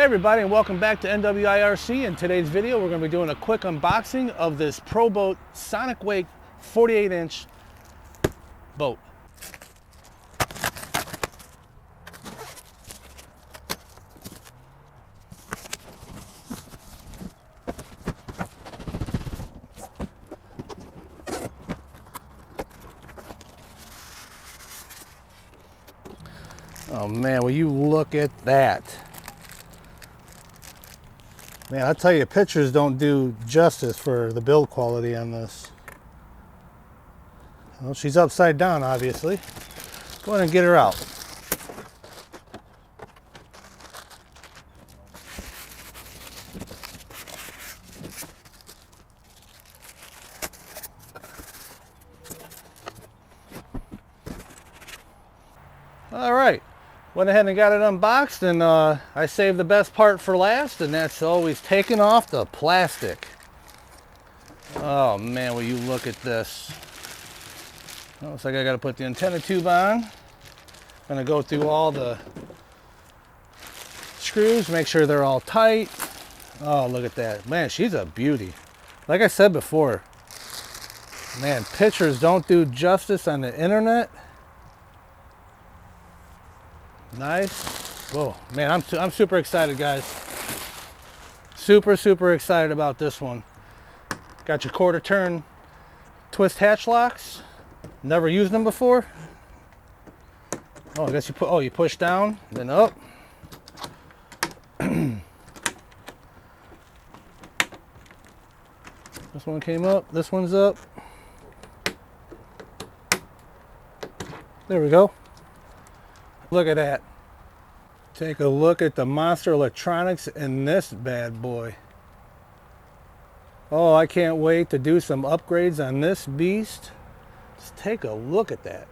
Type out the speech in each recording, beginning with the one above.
Hey everybody, and welcome back to NWIRC. In today's video, we're going to be doing a quick unboxing of this Proboat Sonicwake 48-inch boat. Oh man, will you look at that. Man, I tell you, pictures don't do justice for the build quality on this. Well, she's upside down, obviously. Go ahead and get her out. All right. Went ahead and got it unboxed, and I saved the best part for last, and that's always taking off the plastic. Oh man, will you look at this. Looks like I got to put the antenna tube on. Gonna go through all the screws, make sure they're all tight. Oh, look at that. Man, she's a beauty. Like I said before, man, pictures don't do justice on the internet. Nice. Whoa, man, I'm super excited, guys. Super excited about this one. Got your quarter turn twist hatch locks. Never used them before. Oh, I guess you push down, then up. This one came up, this one's up. There we go. Look at that. Take a look at the monster electronics in this bad boy. Oh, I can't wait to do some upgrades on this beast. Just take a look at that.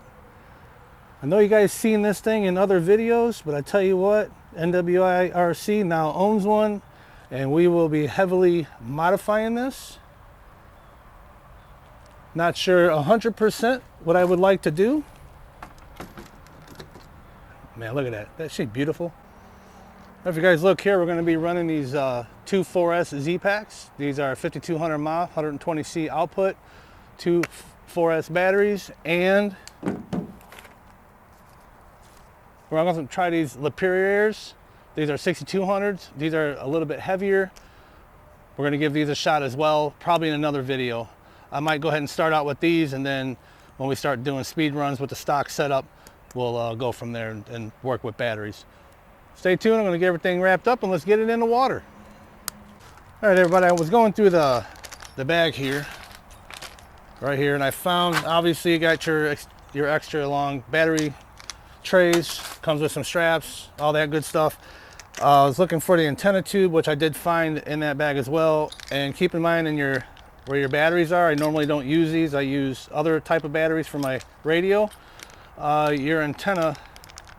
I know you guys seen this thing in other videos, but I tell you what, NWIRC now owns one, and we will be heavily modifying this. Not sure 100% what I would like to do. Man, look at that. That shit beautiful. If you guys look here, we're going to be running these two 4S Z packs. These are 5200 mAh, 120C output, two 4S batteries, and we're going to try these Lapierre's. These are 6200s. These are a little bit heavier. We're going to give these a shot as well, probably in another video. I might go ahead and start out with these, and then when we start doing speed runs with the stock setup, we'll go from there and work with batteries. Stay tuned. I'm going to get everything wrapped up, and let's get it in the water. All right, everybody, I was going through the bag here, right here, and I found, obviously, you got your extra long battery trays, comes with some straps, all that good stuff. I was looking for the antenna tube, which I did find in that bag as well. And keep in mind, where your batteries are, I normally don't use these. I use other type of batteries for my radio. Your antenna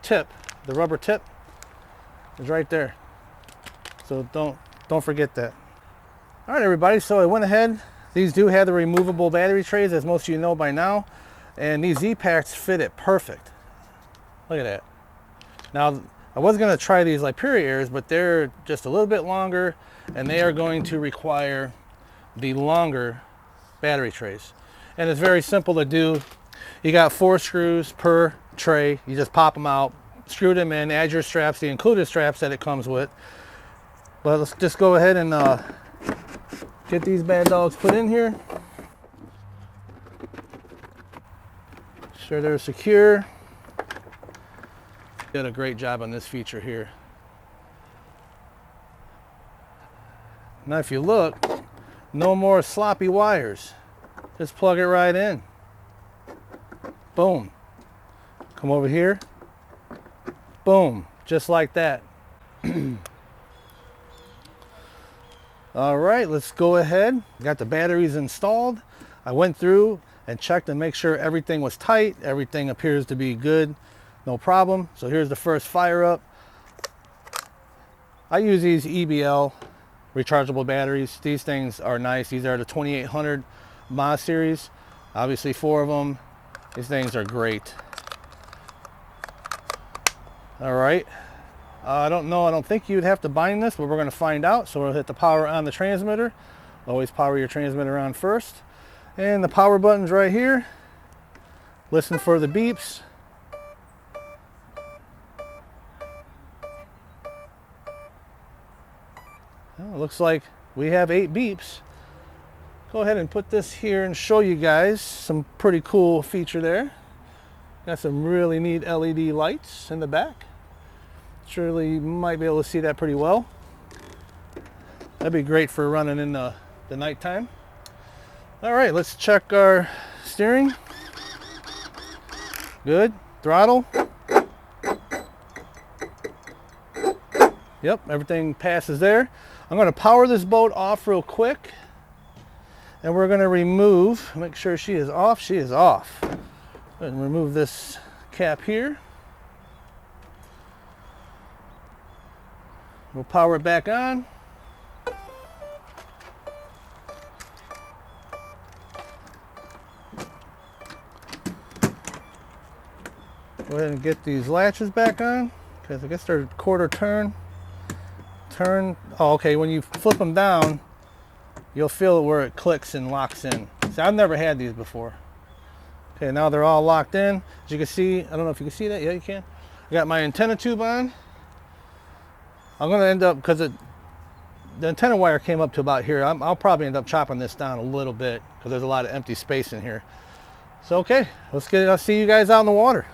tip, the rubber tip, is right there. So don't forget that. All right, everybody, so I went ahead. These do have the removable battery trays, as most of you know by now, and these Z-packs fit it perfect. Look at that. Now, I was going to try these Lapierre's, but they're just a little bit longer, and they are going to require the longer battery trays. And it's very simple to do. You got 4 screws per tray. You just pop them out, screw them in, add your straps, the included straps that it comes with. But let's just go ahead and get these bad dogs put in here. Sure they're secure. Did a great job on this feature here. Now if you look, no more sloppy wires. Just plug it right in. Boom. Come over here. Boom. Just like that. All right, let's go ahead. Got the batteries installed. I went through and checked to make sure everything was tight. Everything appears to be good. No problem. So here's the first fire up. I use these EBL rechargeable batteries. These things are nice. These are the 2800 mAh series. Obviously 4 of them. These things are great. All right, I don't know, I don't think you'd have to bind this, but we're going to find out. So we'll hit the power on the transmitter. Always power your transmitter on first. And the power button's right here. Listen for the beeps. Well, it looks like we have 8 beeps. Go ahead and put this here and show you guys some pretty cool feature there. Got some really neat LED lights in the back. Surely you might be able to see that pretty well. That'd be great for running in the nighttime. All right, let's check our steering. Good. Throttle. Yep, everything passes there. I'm going to power this boat off real quick. And we're going to remove, make sure she is off. She is off. And remove this cap here. We'll power it back on. Go ahead and get these latches back on, because I guess they're quarter turn. Oh, okay, when you flip them down, you'll feel it where it clicks and locks in. See, I've never had these before. Okay, now they're all locked in. As you can see, I don't know if you can see that. Yeah, you can. I got my antenna tube on. I'm going to end up, because the antenna wire came up to about here, I'll probably end up chopping this down a little bit, because there's a lot of empty space in here. So, okay, I'll see you guys out in the water.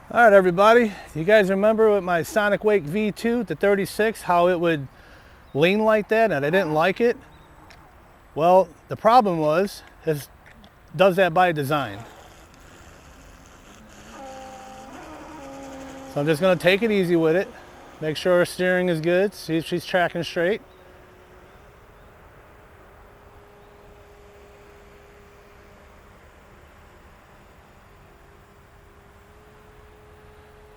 All right, everybody, you guys remember with my Sonicwake V2 to 36 how it would lean like that and I didn't like it? Well, the problem was it does that by design. So I'm just going to take it easy with it, make sure her steering is good, see if she's tracking straight.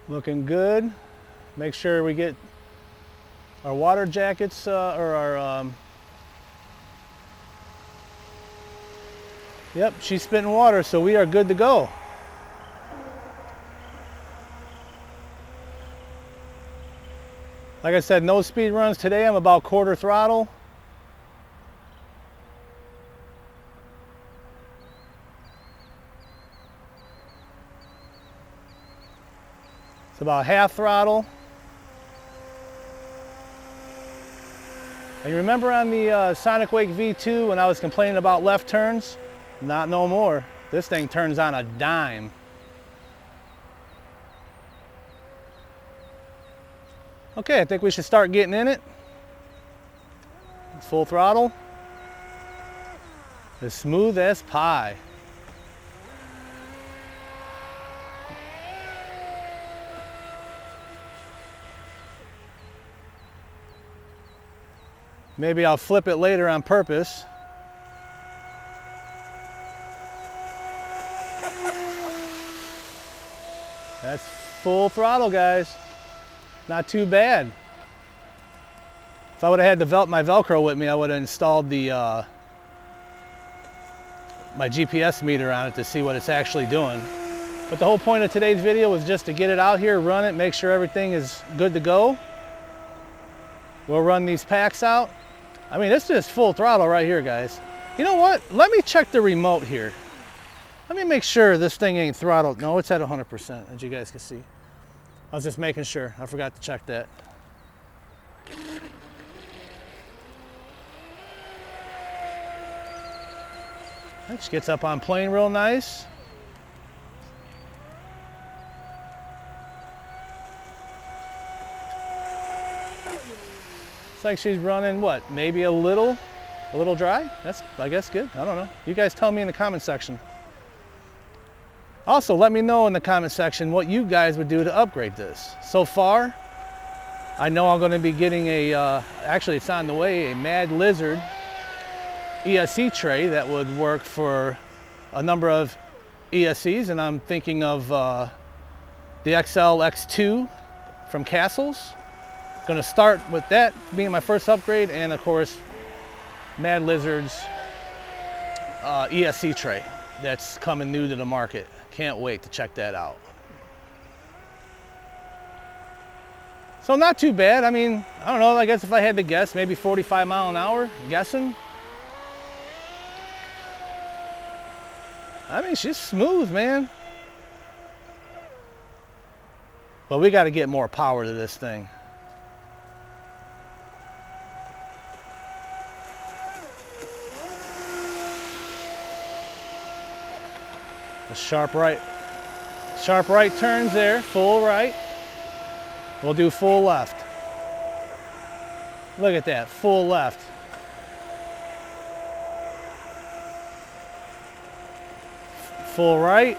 Looking good. Make sure we get our water jackets yep, she's spitting water, so we are good to go. Like I said, no speed runs today. I'm about quarter throttle. It's about half throttle. And you remember on the Sonicwake V2 when I was complaining about left turns? Not no more. This thing turns on a dime. Okay, I think we should start getting in it. Full throttle. As smooth as pie. Maybe I'll flip it later on purpose. That's full throttle, guys. Not too bad. If I would have had my Velcro with me, I would have installed the my GPS meter on it to see what it's actually doing. But the whole point of today's video was just to get it out here, run it, make sure everything is good to go. We'll run these packs out. I mean, this is full throttle right here, guys. You know what? Let me check the remote here. Let me make sure this thing ain't throttled. No, it's at 100%, as you guys can see. I was just making sure. I forgot to check that. It just gets up on plane real nice. Looks like she's running what? Maybe a little dry? That's, I guess, good. I don't know. You guys tell me in the comment section. Also, let me know in the comment section what you guys would do to upgrade this. So far, I know I'm going to be getting actually it's on the way, a Mad Lizard ESC tray that would work for a number of ESCs, and I'm thinking of the XL X2 from Castles. Going to start with that being my first upgrade, and of course Mad Lizard's ESC tray that's coming new to the market. Can't wait to check that out. So not too bad. I mean, I don't know, I guess if I had to guess, maybe 45 mile an hour, guessing. I mean, she's smooth, man. But we got to get more power to this thing. A sharp right turns there, full right. We'll do full left. Look at that, full left. Full right.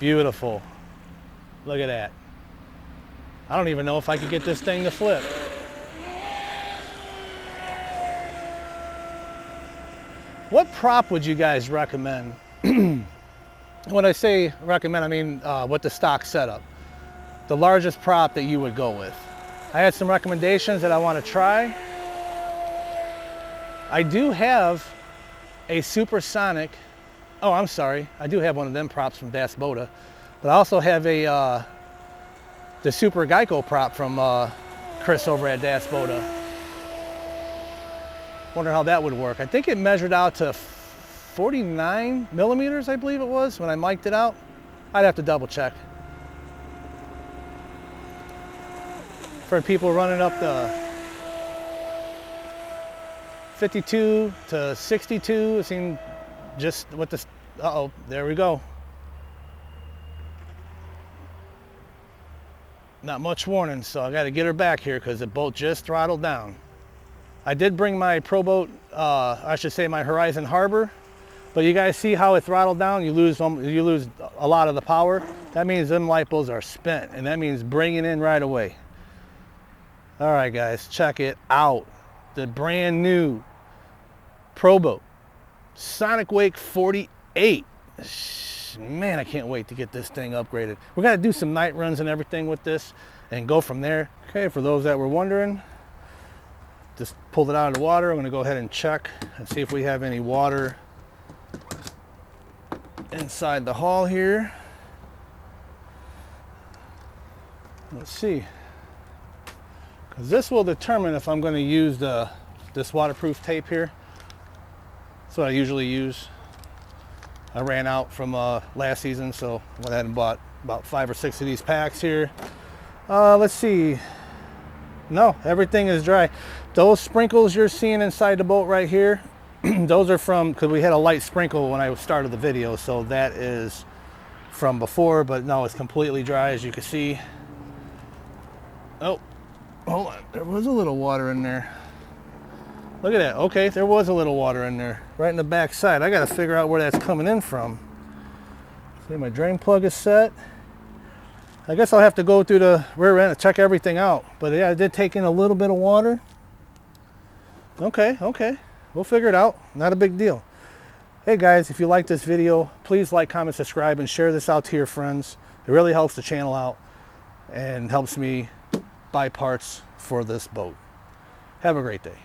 Beautiful. Look at that. I don't even know if I could get this thing to flip. What prop would you guys recommend? When I say recommend, I mean with the stock setup. The largest prop that you would go with. I had some recommendations that I want to try. I do have a Supersonic. Oh, I'm sorry. I do have one of them props from Das Boda, but I also have the Super Geico prop from Chris over at Das Boda. Wonder how that would work. I think it measured out to 49 millimeters, I believe it was, when I mic'd it out. I'd have to double check. For people running up the 52 to 62, it seemed just with the, uh-oh, there we go. Not much warning, so I gotta get her back here because the boat just throttled down. I did bring my Proboat, I should say my Horizon Harbor, but you guys see how it throttled down? You lose a lot of the power. That means them light bulbs are spent, and that means bringing in right away. All right, guys, check it out. The brand new Proboat Sonicwake 48. Man, I can't wait to get this thing upgraded. We're gonna do some night runs and everything with this and go from there. Okay, for those that were wondering, just pulled it out of the water. I'm gonna go ahead and check and see if we have any water inside the hull here. Let's see, because this will determine if I'm going to use this waterproof tape here. That's what I usually use. I ran out from last season, so I went ahead and bought about 5 or 6 of these packs here. Let's see. No, everything is dry. Those sprinkles you're seeing inside the boat right here, those are from, because we had a light sprinkle when I started the video, so that is from before, but no, it's completely dry as you can see. Oh, hold on, there was a little water in there. Look at that. Okay, there was a little water in there, right in the back side. I got to figure out where that's coming in from. See, my drain plug is set. I guess I'll have to go through the rear end and check everything out. But yeah, I did take in a little bit of water. Okay. We'll figure it out. Not a big deal. Hey guys, if you like this video, please like, comment, subscribe, and share this out to your friends. It really helps the channel out and helps me buy parts for this boat. Have a great day.